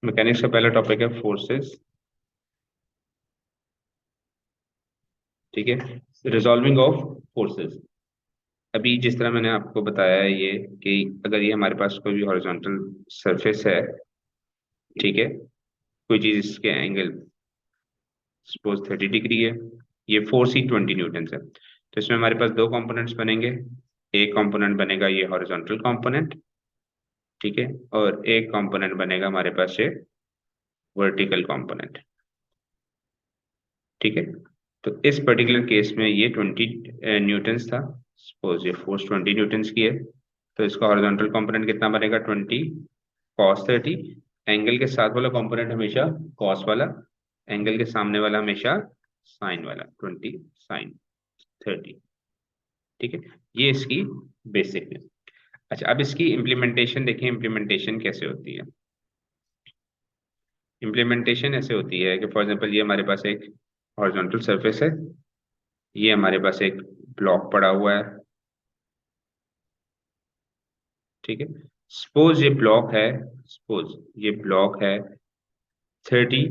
Mechanics का पहला topic है फोर्सेस। ठीक है, रिजॉल्विंग ऑफ फोर्सेस। अभी जिस तरह मैंने आपको बताया है ये कि अगर ये हमारे पास कोई भी हॉरिजॉन्टल सरफेस है, ठीक है, कोई चीज इसके एंगल सपोज 30 डिग्री है, ये फोर्स ही 20 न्यूटन है, तो इसमें हमारे पास दो कंपोनेंट्स बनेंगे। एक कंपोनेंट बनेगा ये हॉरिजॉन्टल कंपोनेंट, ठीक है, और एक कंपोनेंट बनेगा हमारे पास ये वर्टिकल कंपोनेंट। ठीक है, तो इस पर्टिकुलर केस में ये 20 न्यूटन्स था। सपोज ये फोर्स 20 न्यूटन्स की है, तो इसका हॉरिजॉन्टल कंपोनेंट कितना बनेगा 20 cos 30। एंगल के साथ वाला कंपोनेंट हमेशा कॉस वाला, एंगल के सामने वाला हमेशा साइन वाला, 20 sin 30। ठीक है, ये इसकी बेसिक है। अच्छा, अब इसकी इम्प्लीमेंटेशन देखिए, इम्प्लीमेंटेशन कैसे होती है। इम्प्लीमेंटेशन ऐसे होती है कि फॉर एग्जांपल ये हमारे पास एक हॉरिजॉन्टल सरफेस है, ये हमारे पास एक ब्लॉक पड़ा हुआ है। ठीक है, सपोज ये ब्लॉक है, सपोज ये ब्लॉक है 30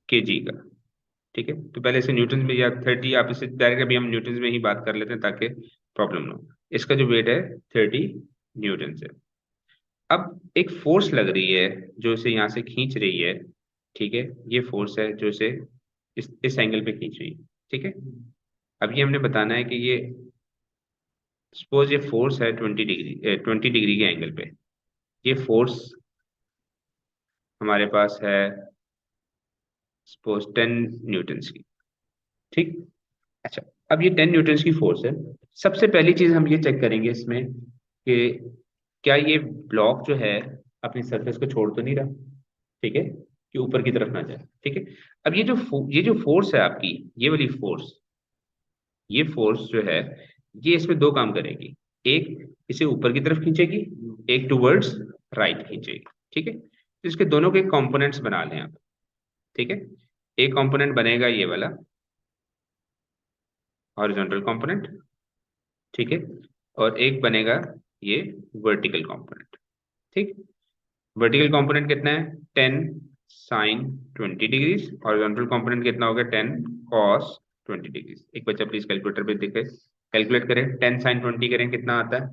kg का। ठीक है, तो पहले इसे न्यूटन में, या 30 आप इसे डायरेक्ट अभी हम न्यूटन में ही बात कर लेते हैं ताकि प्रॉब्लम ना हो। इसका जो वेट है 30 न्यूटन है। अब एक फोर्स लग रही है जो इसे यहाँ से खींच रही है। ठीक है, ये फोर्स है जो इसे इस एंगल पे खींच रही है। ठीक है, अब ये हमने बताना है कि ये सपोज ये फोर्स है 20 डिग्री, 20 डिग्री के एंगल पे। ये फोर्स हमारे पास है सपोज 10 न्यूटन्स की। ठीक। अच्छा, अब ये 10 न्यूटन्स की फोर्स है। सबसे पहली चीज हम ये चेक करेंगे इसमें कि क्या ये ब्लॉक जो है अपनी सरफेस को छोड़ तो नहीं रहा। ठीक है, कि ऊपर की तरफ ना जाए। ठीक है, अब ये जो फोर्स है आपकी, ये वाली फोर्स, ये फोर्स जो है ये इसमें दो काम करेगी। एक इसे ऊपर की तरफ खींचेगी, एक टूवर्ड्स राइट खींचेगी। ठीक है, तो इसके दोनों के कंपोनेंट्स बना लें आप। ठीक है, एक कंपोनेंट बनेगा ये वाला हॉरिजॉन्टल कंपोनेंट। ठीक है, और एक बनेगा ये वर्टिकल कंपोनेंट। ठीक, वर्टिकल कंपोनेंट कितना है 10 sin 20 डिग्री, हॉरिजॉन्टल कंपोनेंट कितना हो गया 10 cos 20 डिग्री। एक बच्चा प्लीज कैलकुलेटर पे देखे, कैलकुलेट करें, 10 sin 20 करें कितना आता है।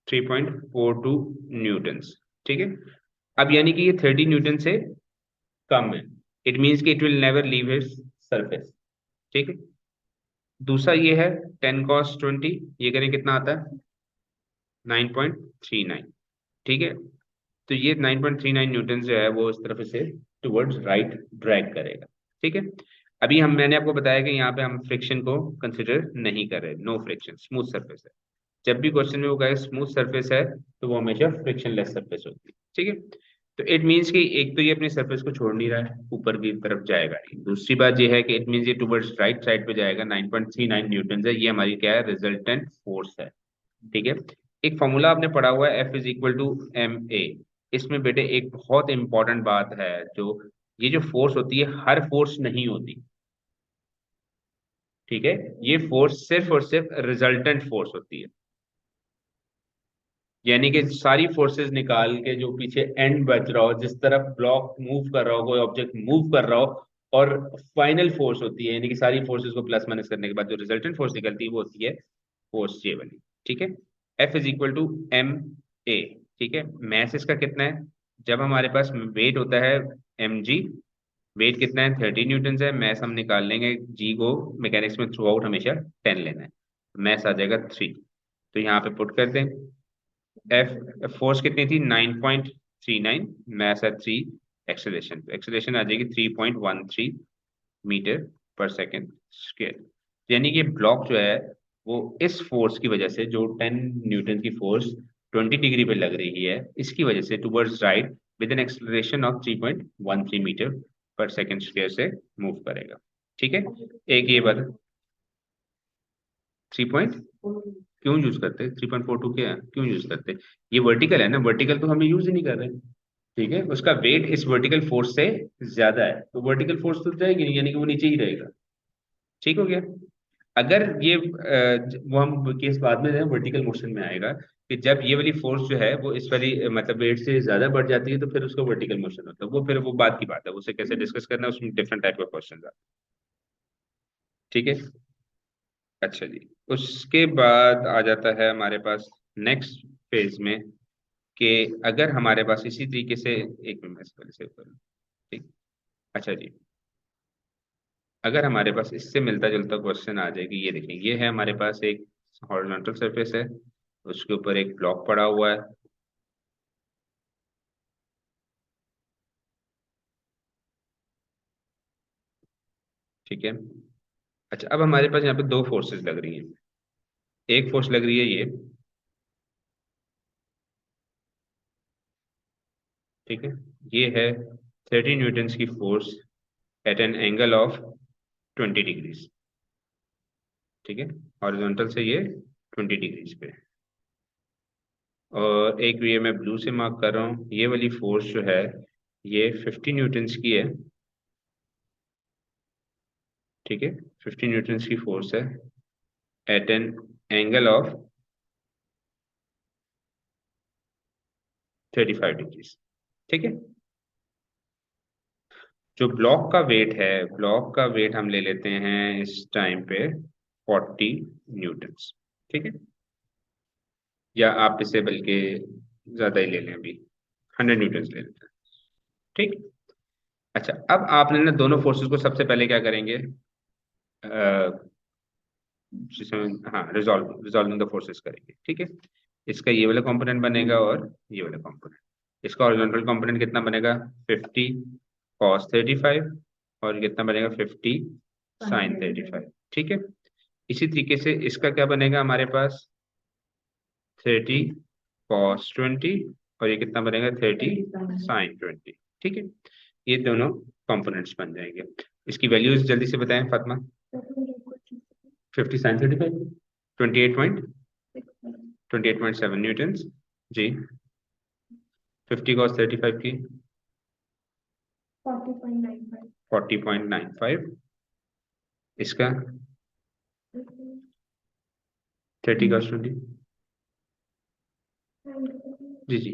3.42 न्यूटन्स। ठीक है, अब यानी कि ये 30 न्यूटन से कम है। इट मीन्स कि it will never leave his surface. ठीक है, दूसरा ये है 10 cos 20, ये करें कितना आता है 9.39। ठीक है, तो ये 9.39 न्यूटन जो है वो इस तरफ से टुवर्ड्स राइट ड्रैग करेगा। ठीक है, अभी हम मैंने आपको बताया कि यहाँ पे हम फ्रिक्शन को कंसिडर नहीं कर रहे, नो फ्रिक्शन, स्मूथ सरफेस है। जब भी क्वेश्चन में वो कहे स्मूथ सरफेस है तो वो हमेशा फ्रिक्शनलेस सरफेस होती है। ठीक है, तो इट मीन्स कि एक तो ये अपनी सरफेस को छोड़ नहीं रहा है, ऊपर की तरफ जाएगा नहीं। दूसरी बात ये है कि इट मीन्स ये टुवर्ड्स राइट साइड पे जाएगा। 9.39 न्यूटन है, ये हमारी क्या है, रिजल्टेंट फोर्स है। ठीक है, एक फॉर्मूला आपने पढ़ा हुआ है F = ma। इसमें बेटे एक बहुत इंपॉर्टेंट बात है, जो ये जो फोर्स होती है हर फोर्स नहीं होती। ठीक है, ये फोर्स सिर्फ और सिर्फ रिजल्टेंट फोर्स होती है। यानी कि सारी फोर्सेस निकाल के जो पीछे एंड बच रहा हो, जिस तरफ ब्लॉक मूव कर रहा हो, कोई ऑब्जेक्ट मूव कर रहा हो, और फाइनल फोर्स होती है, यानी कि सारी फोर्सेस को प्लस माइनस करने के बाद जो रिजल्टेंट फोर्स निकलती है वो होती है फोर्स जे वाली। ठीक है, F = ma। ठीक है, मैस इसका कितना है, जब हमारे पास वेट होता है mg, वेट कितना है 30 न्यूटन है, मैस हम निकाल लेंगे, जी को मैकेनिक्स में थ्रू आउट हमेशा 10 लेना है, मैस आ जाएगा 3। तो यहाँ पे पुट कर दें, एफ फोर्स कितनी थी 9.39, मैस है 3, एक्सेलरेशन एक्सेलरेशन आ जाएगी 3.13 मीटर पर सेकेंड स्क्वायर। यानी कि ब्लॉक जो है वो इस फोर्स की वजह से, जो 10 न्यूटन की फोर्स 20 डिग्री पे लग रही है, इसकी वजह से towards right with an acceleration of 3.13 metre per second square से मूव करेगा। ठीक है, एक ये बात, 3 क्यों यूज करते हैं 3.42, क्या क्यों यूज करते हैं, ये वर्टिकल है ना, वर्टिकल तो हमें यूज ही नहीं कर रहे। ठीक है, उसका वेट इस वर्टिकल फोर्स से ज्यादा है, तो वर्टिकल फोर्स तो जाएगी नहीं, यानी कि वो नीचे ही रहेगा। ठीक हो गया। अगर ये वो हम केस बाद में वर्टिकल मोशन में आएगा कि जब ये वाली फोर्स जो है वो इस वाली मतलब वेट से ज्यादा बढ़ जाती है तो फिर उसको वर्टिकल मोशन होता है, वो फिर वो बात की बात है, उसे कैसे डिस्कस करना है उसमें डिफरेंट टाइप ऑफ क्वेश्चन आते हैं। ठीक है। अच्छा जी, उसके बाद आ जाता है हमारे पास नेक्स्ट फेज में कि अगर हमारे पास इसी तरीके से, एक मिनट से पहले सेव करूँ। ठीक। अच्छा जी, अगर हमारे पास इससे मिलता जुलता क्वेश्चन आ जाए कि ये देखें, ये है हमारे पास एक हॉरिजॉन्टल सरफेस है, उसके ऊपर एक ब्लॉक पड़ा हुआ है। ठीक है। अच्छा, अब हमारे पास यहाँ पे दो फोर्सेस लग रही हैं। एक फोर्स लग रही है ये। ठीक है। ये है 30 न्यूटन्स की force at an angle of 20 degrees. ठीक है। हॉरिजॉन्टल से ये 20 डिग्रीज पे। और एक ये मैं ब्लू से मार्क कर रहा हूँ, ये वाली फोर्स जो है ये 50 न्यूटन्स की है। ठीक है। 50 न्यूटन्स की फोर्स है at an angle of 35 degrees. ठीक है। जो ब्लॉक का वेट है, ब्लॉक का वेट हम ले लेते हैं इस टाइम पे 40 न्यूटन्स। ठीक है। या आप इसे बल्कि ज्यादा ही ले लें, अभी 100 न्यूटन्स ले लेते हैं। ठीक। अच्छा, अब आपने ना दोनों फोर्सेस को सबसे पहले क्या करेंगे, जिसमें हाँ रिजॉल्विंग द फोर्सेस करेंगे। ठीक है। इसका ये वाला कंपोनेंट बनेगा और ये वाला कंपोनेंट। इसका हॉरिजॉन्टल कंपोनेंट कितना बनेगा, 50 cos 35, और कितना बनेगा 50 sin 35। ठीक है। इसी तरीके से इसका क्या बनेगा हमारे पास, 30 cos 20, और ये कितना बनेगा 30 sin 20। ठीक है। ये दोनों कंपोनेंट्स बन जाएंगे। इसकी वैल्यूज जल्दी से बताएं फातिमा। 50 sin 35, 28.7 न्यूटन जी। 50 cos 35 की 40.95। इसका 30 cos 20 जी जी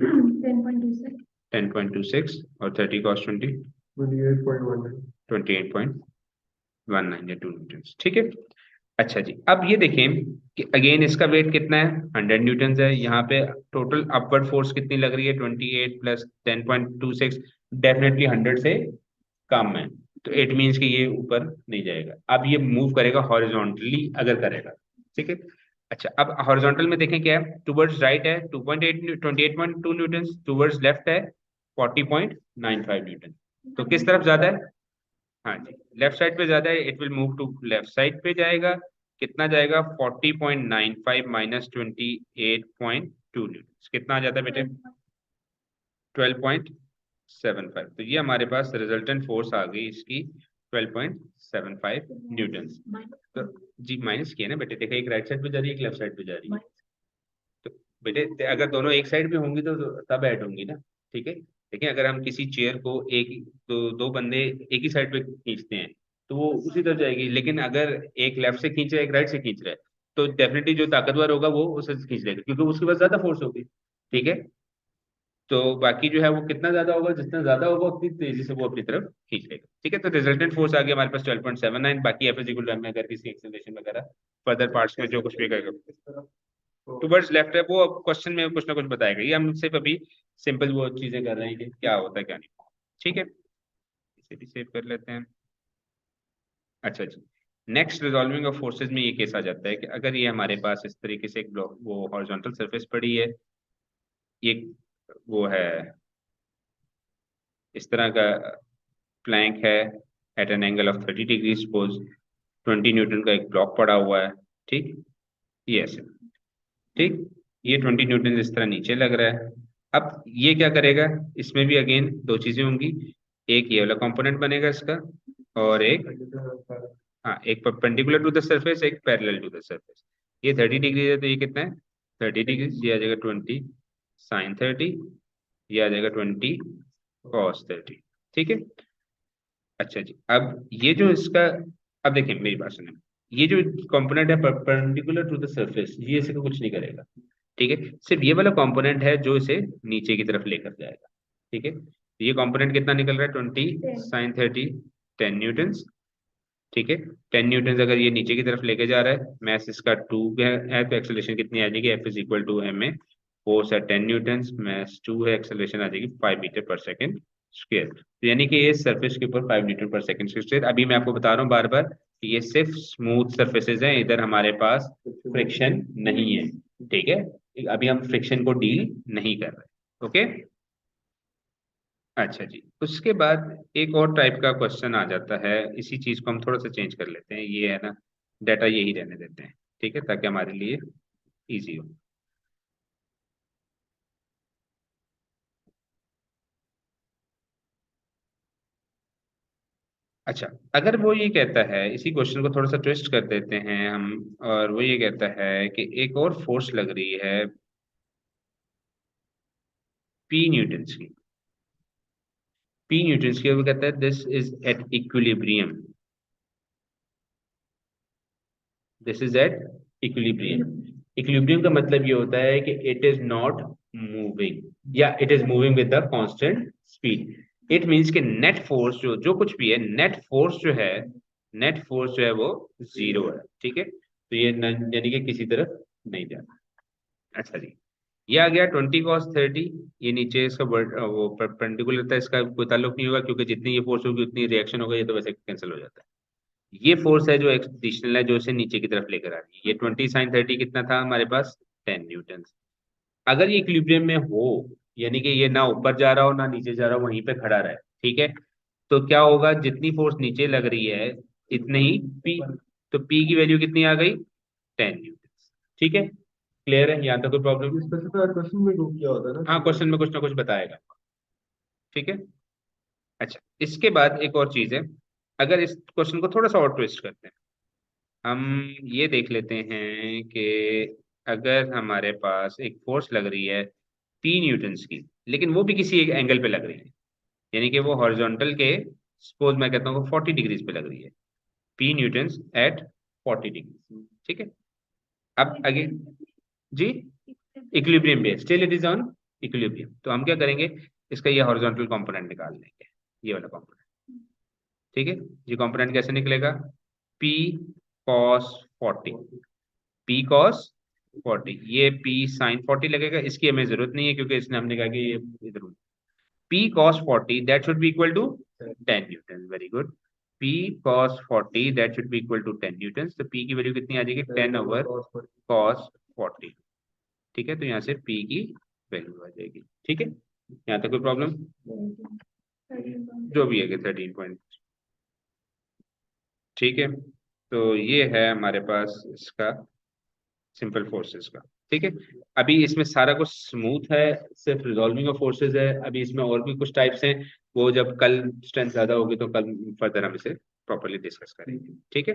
10.26, और 30 cos 20 28.19 या 2 न्यूटन। ठीक है। अच्छा जी, अब ये देखें कि अगेन इसका वेट कितना है, 100 न्यूटन है। यहाँ पे टोटल अपवर्ड फोर्स कितनी लग रही है, 28 प्लस 10.26, डेफिनेटली 100 से कम है। तो इट मीन्स कि ये ऊपर नहीं जाएगा। अब ये मूव करेगा हॉरिजॉन्टली अगर करेगा। ठीक है। अच्छा, अब हॉरिजॉन्टल में देखें क्या है, टूवर्ड्स राइट है 2.8 28.2 न्यूटन, टूवर्ड्स लेफ्ट है 40.95 न्यूटन। तो किस तरफ ज्यादा है, हाँ जी लेफ्ट साइड पे ज्यादा है, it will move to left side पे जाएगा। कितना जाएगा, 40.95 माइनस 28.2 न्यूटन, कितना आ जाता है बेटे, 12.75। तो ये हमारे पास रिजल्टेंट फोर्स आ गई इसकी 12.75 न्यूटन। तो जी माइनस किया ना बेटे, देखिए एक राइट साइड पे जा रही है, एक लेफ्ट साइड पे जा रही है। तो बेटे अगर दोनों एक साइड पे होंगी तो तब ऐड होंगी ना। ठीक है। देखिए अगर हम किसी चेयर को एक दो बंदे एक ही साइड पे खींचते हैं तो वो उसी तरफ जाएगी, लेकिन अगर एक लेफ्ट से खींच रहा है एक राइट से खींच रहा है तो डेफिनेटली जो ताकतवर होगा वो उसे खींच लेगा, क्योंकि उसके पास ज्यादा फोर्स होगी। ठीक है। तो बाकी जो है वो कितना ज्यादा होगा, जितना ज्यादा होगा उतनी तेजी से वो अपनी तरफ खींच लेगा। ठीक है। तो रिजल्टेंट फोर्स आ गया हमारे पास 12.79। बाकी F is equal to m अगर किसी एक्सेलरेशन वगैरह फर्दर पार्ट्स में जो कुछ भी करेगा टूवर्ड्स लेफ्ट है, वो अब क्वेश्चन में कुछ ना कुछ बताएगा। ये हम सिर्फ अभी सिंपल वो चीजें कर रहे हैं कि क्या होता है क्या नहीं। ठीक है। इसे भी सेव कर लेते हैं। अच्छा जी, नेक्स्ट रिजॉल्विंग ऑफ फोर्सेज में ये केस आ जाता है कि अगर ये हमारे पास इस तरीके से एक ब्लॉक वो हॉरिजॉन्टल सरफेस पड़ी है, ये वो है इस तरह का प्लैंक है at an angle of 30 degree, suppose 20 newton का एक ब्लॉक पड़ा हुआ है। ठीक। ये ऐसे। ठीक। ये 20 न्यूटन इस तरह नीचे लग रहा है। अब ये क्या करेगा, इसमें भी अगेन दो चीजें होंगी, एक ये वाला कंपोनेंट बनेगा इसका, और एक हाँ एक परपेंडिकुलर टू द सरफेस, एक पैरेलल टू द सरफेस। ये 30 डिग्री है तो ये कितना है 30 डिग्री, ये आ जाएगा 20 sin 30, ये आ जाएगा 20 cos 30। ठीक है। अच्छा जी, अब ये जो इसका, अब देखिए मेरी बात सुनिए, ये जो कंपोनेंट है परपेंडिकुलर टू द सरफेस, ये इसे कुछ नहीं करेगा। ठीक है, सिर्फ ये वाला कंपोनेंट है जो इसे नीचे की तरफ लेकर जाएगा। ठीक है, ये कंपोनेंट कितना निकल रहा है, 20 sin 30, 10 न्यूटन। ठीक है, 10 न्यूटन अगर ये नीचे की तरफ लेके जा रहा है, मैस इसका 2 है, तो एक्सेलरेशन कितनी आ जाएगी, F is equal to m a, force है 10 न्यूटन, मैस 2 है, एक्सेलरेशन आ जाएगी 5 मीटर पर सेकेंड स्क्वायर। तो यानी कि ये सरफेस के ऊपर 5 मीटर पर सेकेंड स्क्वायर। अभी मैं आपको बता रहा हूँ बार बार कि ये सिर्फ स्मूथ सरफेसेज हैं, इधर हमारे पास फ्रिक्शन नहीं है। ठीक है, अभी हम फ्रिक्शन को डील नहीं कर रहे। ओके, अच्छा जी, उसके बाद एक और टाइप का क्वेश्चन आ जाता है, इसी चीज को हम थोड़ा सा चेंज कर लेते हैं, ये है ना, डाटा यही रहने देते हैं। ठीक है, ताकि हमारे लिए इजी हो। अच्छा, अगर वो ये कहता है, इसी क्वेश्चन को थोड़ा सा ट्विस्ट कर देते हैं हम, और वो ये कहता है कि एक और फोर्स लग रही है P न्यूटन्स की, P न्यूटन्स की, और वो कहता है this is at equilibrium, this is at equilibrium. Equilibrium का मतलब ये होता है कि इट इज नॉट मूविंग, या it is moving with the constant speed. It means कि नेट फोर्स जो जो कुछ भी है, नेट फोर्स जो है, नेट फोर्स जो है वो जीरो है। ठीक है, तो ये यानी कि किसी तरफ नहीं जाना। अच्छा जी, ये आ गया 20 cos 30। ये नीचे इसका वो परपेंडिकुलर था, इसका कोई ताल्लुक नहीं होगा, क्योंकि जितनी ये फोर्स होगी उतनी रिएक्शन होगा, ये तो वैसे कैंसिल हो जाता है। ये फोर्स है जो एडिशनल है, जो इसे नीचे की तरफ लेकर आ रही है। ये 20 sin 30 कितना था हमारे पास, 10 न्यूटन। अगर ये इक्विलिब्रियम में हो, यानी कि ये ना ऊपर जा रहा हो ना नीचे जा रहा हो, वहीं पे खड़ा रहे, ठीक है, तो क्या होगा, जितनी फोर्स नीचे लग रही है इतने ही पी, तो पी की वैल्यू कितनी आ गई, 10 न्यूटन। ठीक है, क्लियर है, यहाँ तक कोई प्रॉब्लम। स्पेसिफाइड क्वेश्चन में वो किया होता है ना हाँ, क्वेश्चन में कुछ ना कुछ बताएगा। ठीक है, अच्छा, इसके बाद एक और चीज है, अगर इस क्वेश्चन को थोड़ा सा और ट्विस्ट करते हैं, हम ये देख लेते हैं कि अगर हमारे पास एक फोर्स लग रही है 3 न्यूटन्स की, लेकिन वो भी किसी एक एंगल पे लग रही है, यानी कि वो हॉरिजॉन्टल के, सपोज मैं कहता हूँ 40 डिग्रीज पे लग रही है, P न्यूटन्स एट 40 डिग्री। ठीक है, अब अगेन जी, इक्विलिब्रियम पे, still it is on equilibrium, तो हम क्या करेंगे, इसका ये हॉरिजॉन्टल कंपोनेंट निकाल लेंगे, ये वाला कंपोनेंट। ठीक है, ये कंपोनेंट कैसे निकलेगा, P cos 40, P cos 40, ये P sin 40 लगेगा, इसकी हमें जरूरत नहीं है क्योंकि इसने हमने कहा कि ये इधर, P cos 40 that should be equal to 10 newton, very good. P cos 40 that should be equal to 10 newton, तो P की वैल्यू कितनी आ जाएगी, 10/cos 40। ठीक है, तो यहाँ से P की वैल्यू आ जाएगी। ठीक है, यहाँ तक कोई प्रॉब्लम, जो भी है कि 13 पॉइंट। ठीक है, तो ये है हमारे पास इसका सिंपल फोर्सेस का। ठीक है, अभी इसमें सारा कुछ स्मूथ है, सिर्फ रिजॉल्विंग ऑफ फोर्सेस है। अभी इसमें और भी कुछ टाइप्स हैं, वो जब कल स्ट्रेंथ ज्यादा होगी तो कल फर्दर हम इसे प्रॉपरली डिस्कस करेंगे। ठीक है।